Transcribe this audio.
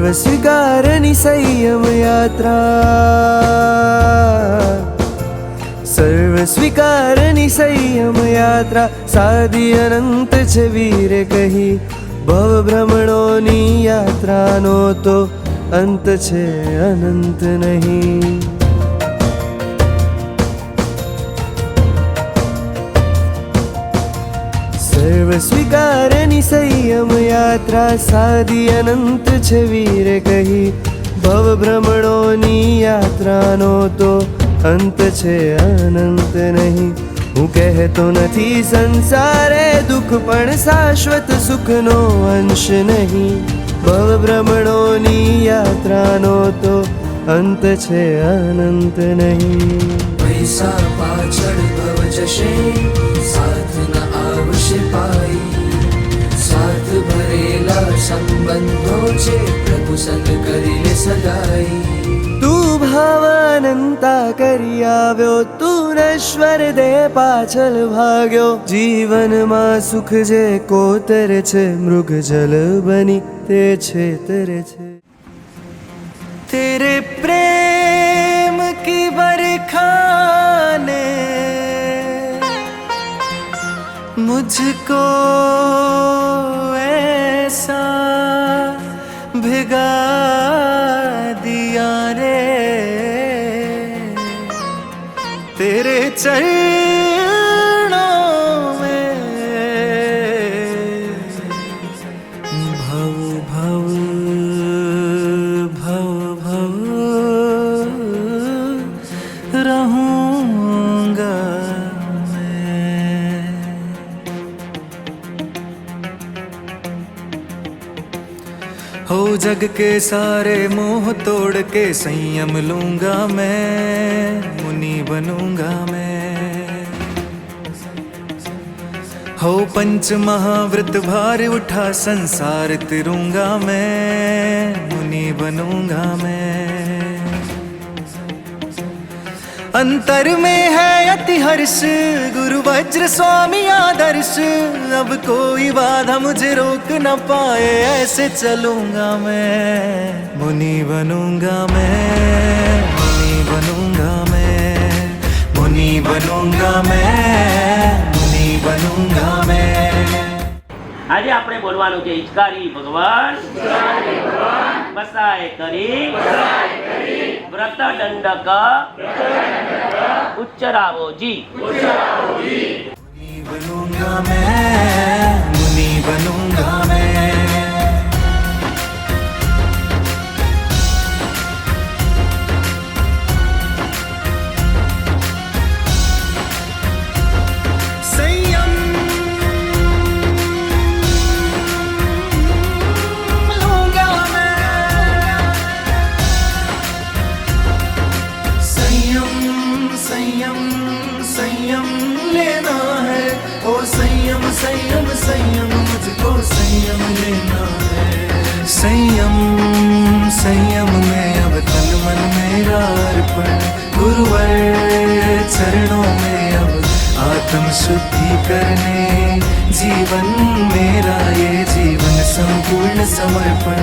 સર્વ સ્વીકારની સંયમ યાત્રા, સર્વ સ્વીકારની સંયમ યાત્રા, સાદી અનંત છે વીરે કહી, ભવ ભ્રમણોની યાત્રાનો તો અંત છે અનંત નહીં. સર્વ સ્વીકારની સંયમ યાત્રા, સાદી અનંત છે વીરે કહી, ભવ ભ્રમણોની યાત્રાનો તો અંત છે અનંત નહીં. હું કહેતો નથી સંસારે દુઃખ પણ શાશ્વત સુખનો અંશ નહીં, ભવ ભ્રમણોની યાત્રાનો તો અંત છે અનંત નહીં. પૈસા પાછળ ભવ જશે, સાથ ન આવશે પાઈ, સાથ ભરેલા સંબંધો છે, પ્રભુ સંગ કરી લે સદાઈ. તું ભાવાનંતા કરી આવ્યો, તું નશ્વર દેહ પાછળ ભાગ્યો, જીવનમાં સુખ જે કોતરે છે, મૃગ જલ બની તે છેતરે છે. तेरे प्रेम की बरखा ने मुझको ऐसा भिगा दिया रे, तेरे चरणों में भव भव रहूंगा मैं. हो जग के सारे मोह तोड़ के संयम लूंगा मैं, मुनि बनूंगा मैं. हो पंच महाव्रत भार उठा संसार तिरूंगा मैं, मुनि बनूंगा मैं. अंतर में है अति हर्ष, गुरु वज्र स्वामी आदर्श, अब कोई बाधा मुझे रोक न पाए, ऐसे चलूंगा मैं, मुनि बनूंगा मैं, मुनि बनूंगा मैं, मुनि बनूंगा मैं, मुनि बनूंगा मैं. આજે આપણે બોલવાનું છે હિચકારી ભગવાન બસાય કરી વ્રત દંડક ઉચ્ચરાવો જી. मुनि बनूंगा मैं, मुनि बनूंगा मैं. संयम लेना है, ओ संयम संयम संयम, मुझको संयम लेना है. संयम संयम में अब तन मन मेरा अर्पण, गुरुवर चरणों में अब आत्म शुद्धि करने, जीवन मेरा ये जीवन संपूर्ण समर्पण.